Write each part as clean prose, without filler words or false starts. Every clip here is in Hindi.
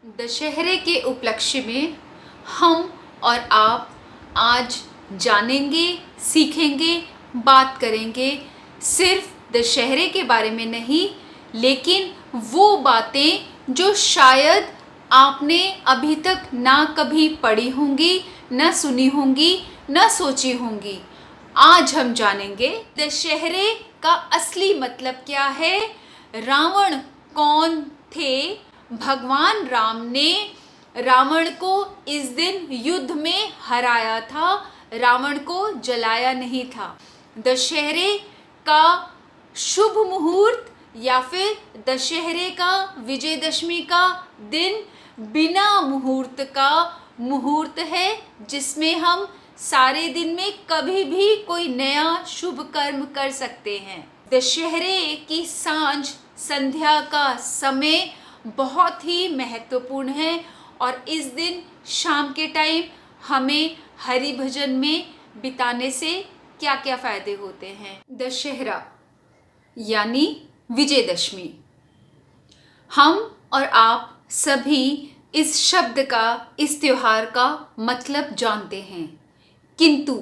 दशहरे के उपलक्ष्य में हम और आप आज जानेंगे, सीखेंगे, बात करेंगे सिर्फ दशहरे के बारे में नहीं, लेकिन वो बातें जो शायद आपने अभी तक ना कभी पढ़ी होंगी, ना सुनी होंगी, ना सोची होंगी। आज हम जानेंगे दशहरे का असली मतलब क्या है, रावण कौन थे, भगवान राम ने रावण को इस दिन युद्ध में हराया था, रावण को जलाया नहीं था। दशहरे का शुभ मुहूर्त या फिर दशहरे का विजयदशमी का दिन बिना मुहूर्त का मुहूर्त है, जिसमें हम सारे दिन में कभी भी कोई नया शुभ कर्म कर सकते हैं। दशहरे की सांझ संध्या का समय बहुत ही महत्वपूर्ण है और इस दिन शाम के टाइम हमें हरि भजन में बिताने से क्या क्या फायदे होते हैं। दशहरा यानी विजयदशमी, हम और आप सभी इस शब्द का, इस त्योहार का मतलब जानते हैं, किंतु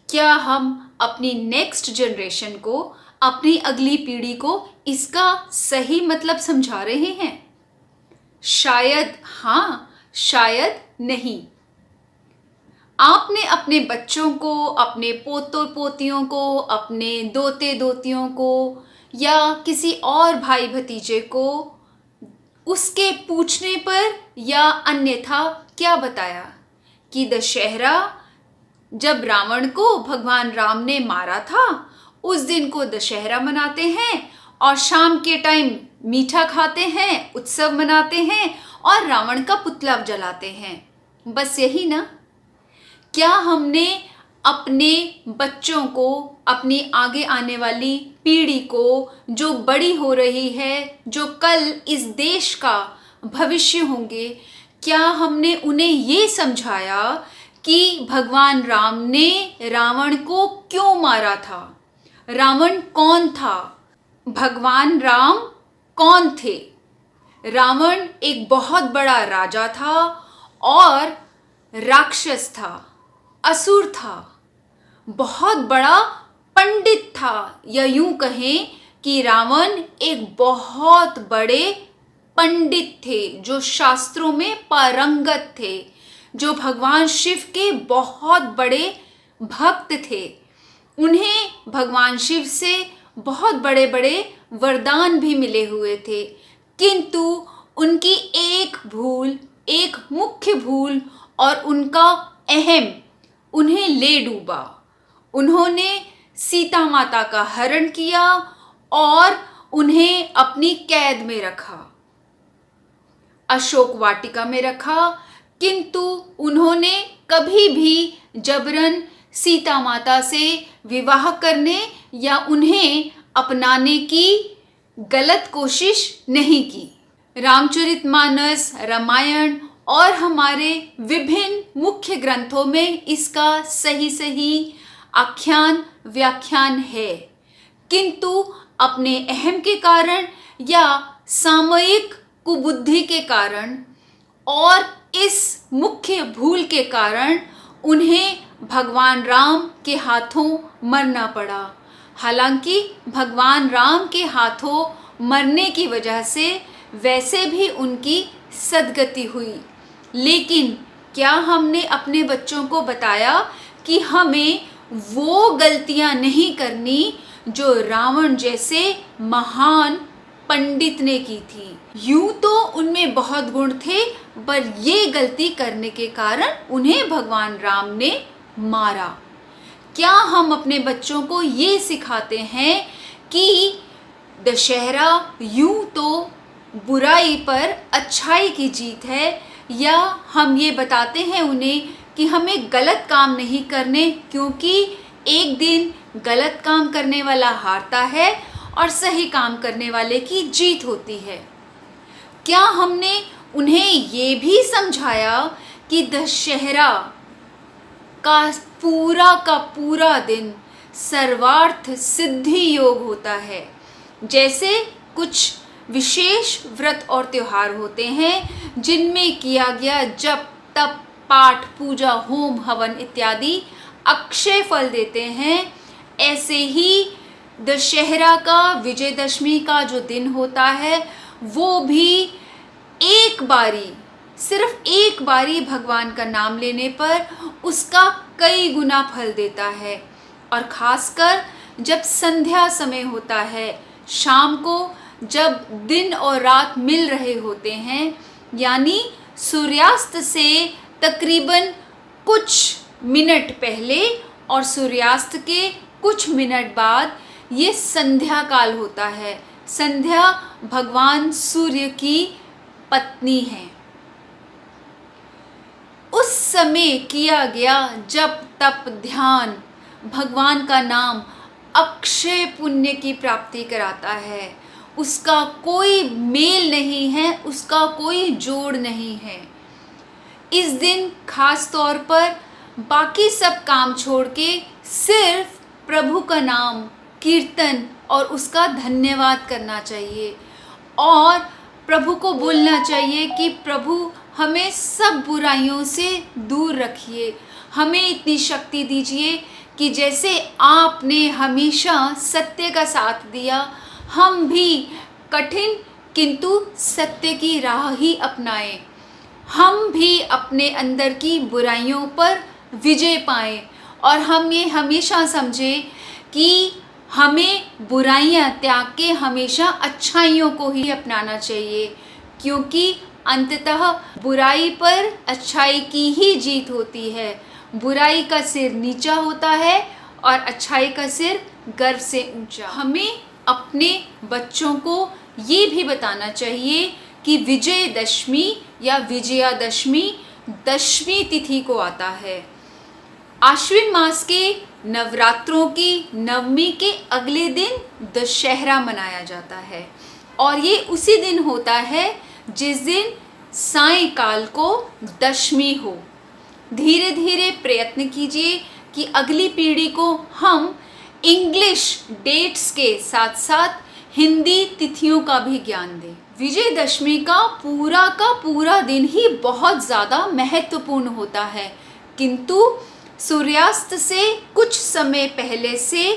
क्या हम अपनी नेक्स्ट जनरेशन को, अपनी अगली पीढ़ी को इसका सही मतलब समझा रहे हैं? शायद हाँ, शायद नहीं। आपने अपने बच्चों को, अपने पोतों पोतियों को, अपने दोते दोतियों को या किसी और भाई भतीजे को उसके पूछने पर या अन्यथा क्या बताया कि दशहरा जब रावण को भगवान राम ने मारा था उस दिन को दशहरा मनाते हैं और शाम के टाइम मीठा खाते हैं, उत्सव मनाते हैं और रावण का पुतला जलाते हैं। बस यही ना? क्या हमने अपने बच्चों को, अपनी आगे आने वाली पीढ़ी को, जो बड़ी हो रही है, जो कल इस देश का भविष्य होंगे, क्या हमने उन्हें ये समझाया कि भगवान राम ने रावण को क्यों मारा था? रावण कौन था? भगवान राम कौन थे? रावण एक बहुत बड़ा राजा था और राक्षस था, असुर था, बहुत बड़ा पंडित था, या यूं कहें कि रावण एक बहुत बड़े पंडित थे जो शास्त्रों में पारंगत थे, जो भगवान शिव के बहुत बड़े भक्त थे। उन्हें भगवान शिव से बहुत बड़े बड़े वरदान भी मिले हुए थे, किंतु उनकी एक भूल, एक मुख्य भूल और उनका अहम उन्हें ले डूबा। उन्होंने सीता माता का हरण किया और उन्हें अपनी कैद में रखा, अशोक वाटिका में रखा, किंतु उन्होंने कभी भी जबरन सीता माता से विवाह करने या उन्हें अपनाने की गलत कोशिश नहीं की। रामचरितमानस, रामायण और हमारे विभिन्न मुख्य ग्रंथों में इसका सही सही आख्यान, व्याख्यान है, किंतु अपने अहम के कारण या सामयिक कुबुद्धि के कारण और इस मुख्य भूल के कारण उन्हें भगवान राम के हाथों मरना पड़ा। हालांकि भगवान राम के हाथों मरने की वजह से वैसे भी उनकी सद्गति हुई, लेकिन क्या हमने अपने बच्चों को बताया कि हमें वो गलतियां नहीं करनी जो रावण जैसे महान पंडित ने की थी? यूं तो उनमें बहुत गुण थे, पर ये गलती करने के कारण उन्हें भगवान राम ने मारा। क्या हम अपने बच्चों को ये सिखाते हैं कि दशहरा यूं तो बुराई पर अच्छाई की जीत है, या हम ये बताते हैं उन्हें कि हमें गलत काम नहीं करने, क्योंकि एक दिन गलत काम करने वाला हारता है और सही काम करने वाले की जीत होती है? क्या हमने उन्हें ये भी समझाया कि दशहरा का पूरा दिन सर्वार्थ सिद्धि योग होता है? जैसे कुछ विशेष व्रत और त्योहार होते हैं जिनमें किया गया जप तप पाठ पूजा होम हवन इत्यादि अक्षय फल देते हैं। ऐसे ही दशहरा का विजयदशमी का जो दिन होता है वो भी एक बारी, सिर्फ एक बारी भगवान का नाम लेने पर उसका कई गुना फल देता है। और खासकर जब संध्या समय होता है, शाम को जब दिन और रात मिल रहे होते हैं, यानी सूर्यास्त से तकरीबन कुछ मिनट पहले और सूर्यास्त के कुछ मिनट बाद ये संध्या काल होता है। संध्या भगवान सूर्य की पत्नी है। उस समय किया गया जप तप ध्यान भगवान का नाम अक्षय पुण्य की प्राप्ति कराता है। उसका कोई मेल नहीं है, उसका कोई जोड़ नहीं है। इस दिन खास तौर पर बाकी सब काम छोड़ के सिर्फ प्रभु का नाम कीर्तन और उसका धन्यवाद करना चाहिए और प्रभु को बोलना चाहिए कि प्रभु हमें सब बुराइयों से दूर रखिए, हमें इतनी शक्ति दीजिए कि जैसे आपने हमेशा सत्य का साथ दिया, हम भी कठिन किंतु सत्य की राह ही अपनाएं, हम भी अपने अंदर की बुराइयों पर विजय पाएं और हम ये हमेशा समझें कि हमें बुराइयां त्याग के हमेशा अच्छाइयों को ही अपनाना चाहिए, क्योंकि अंततः बुराई पर अच्छाई की ही जीत होती है। बुराई का सिर नीचा होता है और अच्छाई का सिर गर्व से ऊंचा। हमें अपने बच्चों को ये भी बताना चाहिए कि विजयदशमी या विजयादशमी दशमी तिथि को आता है। आश्विन मास के नवरात्रों की नवमी के अगले दिन दशहरा मनाया जाता है और ये उसी दिन होता है जिस दिन सायंकाल को दशमी हो। धीरे धीरे प्रयत्न कीजिए कि अगली पीढ़ी को हम इंग्लिश डेट्स के साथ साथ हिंदी तिथियों का भी ज्ञान दें। विजयदशमी का पूरा दिन ही बहुत ज़्यादा महत्वपूर्ण होता है, किंतु सूर्यास्त से कुछ समय पहले से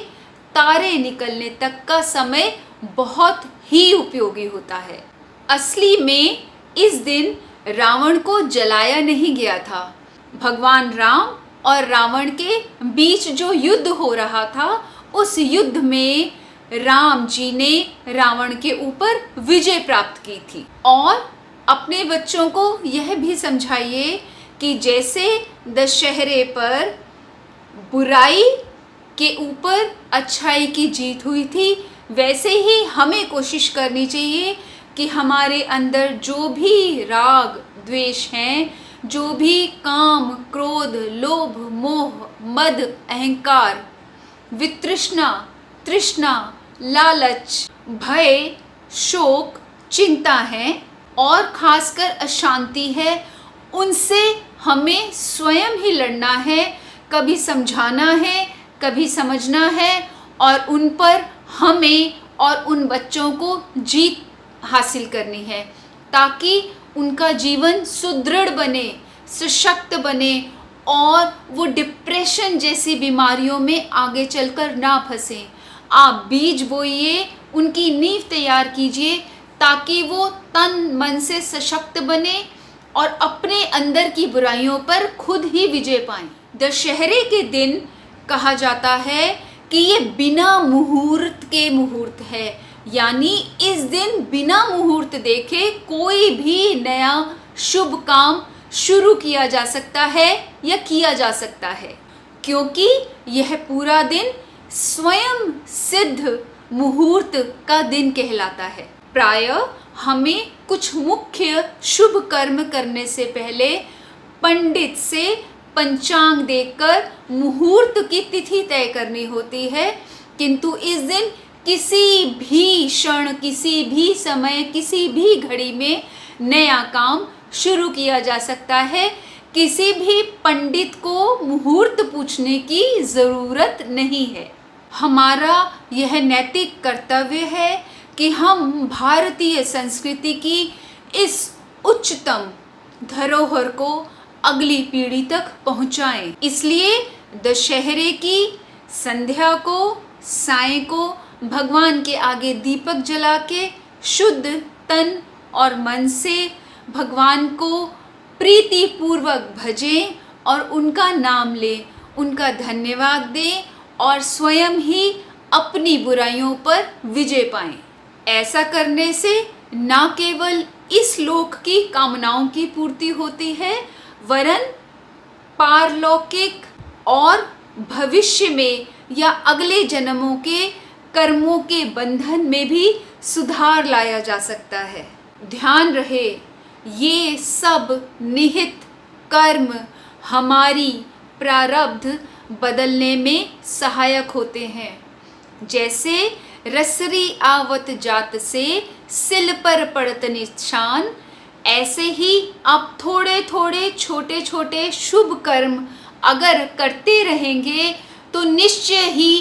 तारे निकलने तक का समय बहुत ही उपयोगी होता है। असली में इस दिन रावण को जलाया नहीं गया था। भगवान राम और रावण के बीच जो युद्ध हो रहा था, उस युद्ध में राम जी ने रावण के ऊपर विजय प्राप्त की थी। और अपने बच्चों को यह भी समझाइए कि जैसे दशहरे पर बुराई के ऊपर अच्छाई की जीत हुई थी, वैसे ही हमें कोशिश करनी चाहिए कि हमारे अंदर जो भी राग द्वेष हैं, जो भी काम क्रोध लोभ मोह मद अहंकार वितृष्णा तृष्णा लालच भय शोक चिंता है और खासकर अशांति है, उनसे हमें स्वयं ही लड़ना है, कभी समझाना है, कभी समझना है और उन पर हमें और उन बच्चों को जीत हासिल करनी है, ताकि उनका जीवन सुदृढ़ बने, सशक्त बने और वो डिप्रेशन जैसी बीमारियों में आगे चलकर ना फंसें। आप बीज बोइए, उनकी नींव तैयार कीजिए ताकि वो तन मन से सशक्त बने और अपने अंदर की बुराइयों पर खुद ही विजय पाएं। दशहरे के दिन कहा जाता है कि ये बिना मुहूर्त के मुहूर्त है, यानी इस दिन बिना मुहूर्त देखे कोई भी नया शुभ काम शुरू किया जा सकता है या किया जा सकता है, क्योंकि यह पूरा दिन स्वयं सिद्ध मुहूर्त का दिन कहलाता है। प्रायः हमें कुछ मुख्य शुभ कर्म करने से पहले पंडित से पंचांग देखकर मुहूर्त की तिथि तय करनी होती है, किंतु इस दिन किसी भी क्षण किसी भी समय किसी भी घड़ी में नया काम शुरू किया जा सकता है। किसी भी पंडित को मुहूर्त पूछने की ज़रूरत नहीं है। हमारा यह नैतिक कर्तव्य है कि हम भारतीय संस्कृति की इस उच्चतम धरोहर को अगली पीढ़ी तक पहुंचाएं। इसलिए दशहरे की संध्या को, साय को भगवान के आगे दीपक जला के शुद्ध तन और मन से भगवान को प्रीति पूर्वक भजें और उनका नाम लें, उनका धन्यवाद दें और स्वयं ही अपनी बुराइयों पर विजय पाएं। ऐसा करने से न केवल इस लोक की कामनाओं की पूर्ति होती है, वरन पारलौकिक और भविष्य में या अगले जन्मों के कर्मों के बंधन में भी सुधार लाया जा सकता है। ध्यान रहे, ये सब निहित कर्म हमारी प्रारब्ध बदलने में सहायक होते हैं। जैसे रसरी आवत जात से सिल पर पड़त निशान, ऐसे ही आप थोड़े थोड़े छोटे छोटे शुभ कर्म अगर करते रहेंगे तो निश्चय ही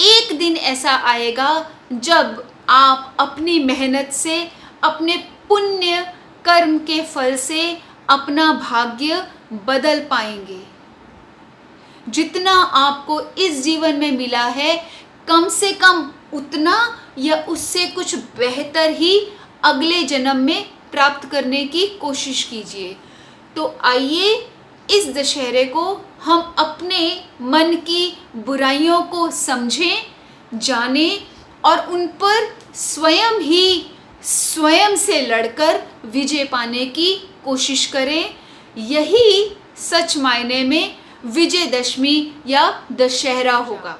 एक दिन ऐसा आएगा जब आप अपनी मेहनत से, अपने पुण्य कर्म के फल से अपना भाग्य बदल पाएंगे। जितना आपको इस जीवन में मिला है, कम से कम उतना या उससे कुछ बेहतर ही अगले जन्म में प्राप्त करने की कोशिश कीजिए। तो आइए इस दशहरे को हम अपने मन की बुराइयों को समझें, जानें और उन पर स्वयं से लड़कर विजय पाने की कोशिश करें। यही सच मायने में विजयदशमी या दशहरा होगा।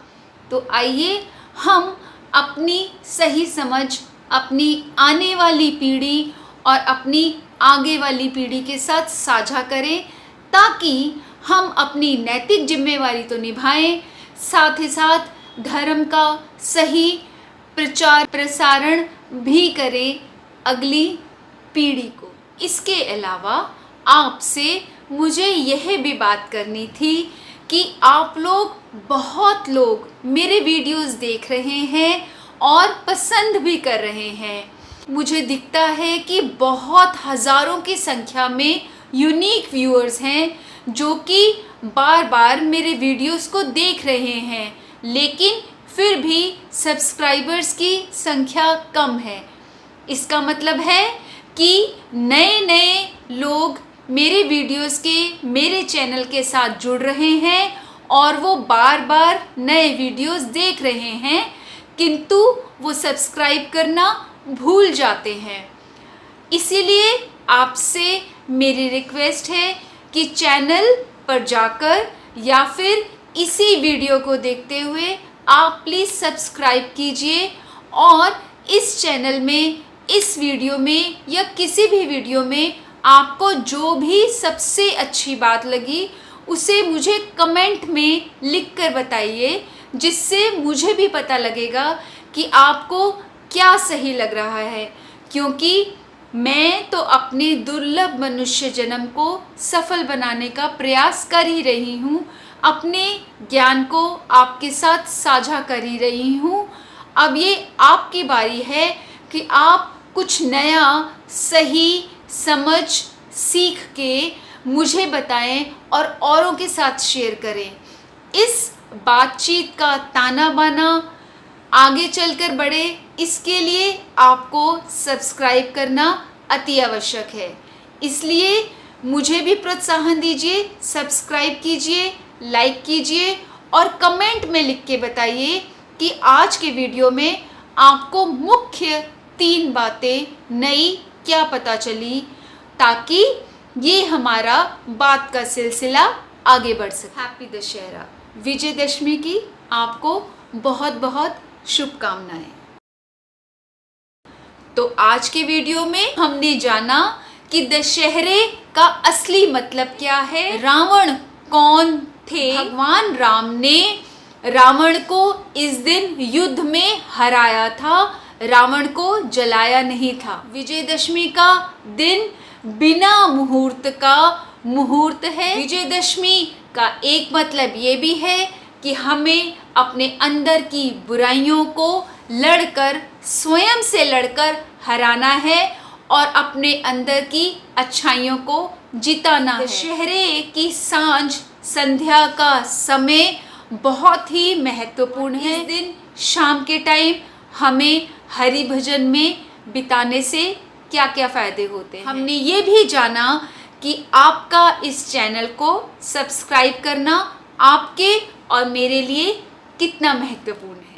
तो आइए हम अपनी सही समझ अपनी आने वाली पीढ़ी और अपनी आगे वाली पीढ़ी के साथ साझा करें, ताकि हम अपनी नैतिक जिम्मेवारी तो निभाएं, साथ ही साथ धर्म का सही प्रचार प्रसारण भी करें अगली पीढ़ी को। इसके अलावा आपसे मुझे यह भी बात करनी थी कि आप लोग, बहुत लोग मेरे वीडियोस देख रहे हैं और पसंद भी कर रहे हैं। मुझे दिखता है कि बहुत हज़ारों की संख्या में यूनिक व्यूअर्स हैं जो कि बार बार मेरे वीडियोस को देख रहे हैं, लेकिन फिर भी सब्सक्राइबर्स की संख्या कम है। इसका मतलब है कि नए नए लोग मेरे वीडियोस के, मेरे चैनल के साथ जुड़ रहे हैं और वो बार बार नए वीडियोस देख रहे हैं, किंतु वो सब्सक्राइब करना भूल जाते हैं। इसीलिए आपसे मेरी रिक्वेस्ट है कि चैनल पर जाकर या फिर इसी वीडियो को देखते हुए आप प्लीज़ सब्सक्राइब कीजिए और इस चैनल में, इस वीडियो में या किसी भी वीडियो में आपको जो भी सबसे अच्छी बात लगी उसे मुझे कमेंट में लिखकर बताइए, जिससे मुझे भी पता लगेगा कि आपको क्या सही लग रहा है। क्योंकि मैं तो अपने दुर्लभ मनुष्य जन्म को सफल बनाने का प्रयास कर ही रही हूँ, अपने ज्ञान को आपके साथ साझा कर ही रही हूँ। अब ये आपकी बारी है कि आप कुछ नया सही समझ सीख के मुझे बताएं और औरों के साथ शेयर करें। इस बातचीत का ताना बाना आगे चलकर बढ़े, इसके लिए आपको सब्सक्राइब करना अति आवश्यक है। इसलिए मुझे भी प्रोत्साहन दीजिए, सब्सक्राइब कीजिए, लाइक कीजिए और कमेंट में लिख के बताइए कि आज के वीडियो में आपको मुख्य 3 बातें नई क्या पता चली, ताकि ये हमारा बात का सिलसिला आगे बढ़ सके। हैप्पी दशहरा, विजयदशमी की आपको बहुत बहुत शुभकामनाएं। तो आज के वीडियो में हमने जाना कि दशहरे का असली मतलब क्या है, रावण कौन थे। भगवान राम ने रावण को इस दिन युद्ध में हराया था, रावण को जलाया नहीं था। विजयदशमी का दिन बिना मुहूर्त का मुहूर्त है। विजयदशमी का एक मतलब ये भी है कि हमें अपने अंदर की बुराइयों को लड़कर स्वयं से लड़कर हराना है और अपने अंदर की अच्छाइयों को जिताना है। दशहरे की सांझ संध्या का समय बहुत ही महत्वपूर्ण है। इस दिन शाम के टाइम हमें हरि भजन में बिताने से क्या क्या फ़ायदे होते हैं। हमने ये भी जाना कि आपका इस चैनल को सब्सक्राइब करना आपके और मेरे लिए कितना महत्वपूर्ण है।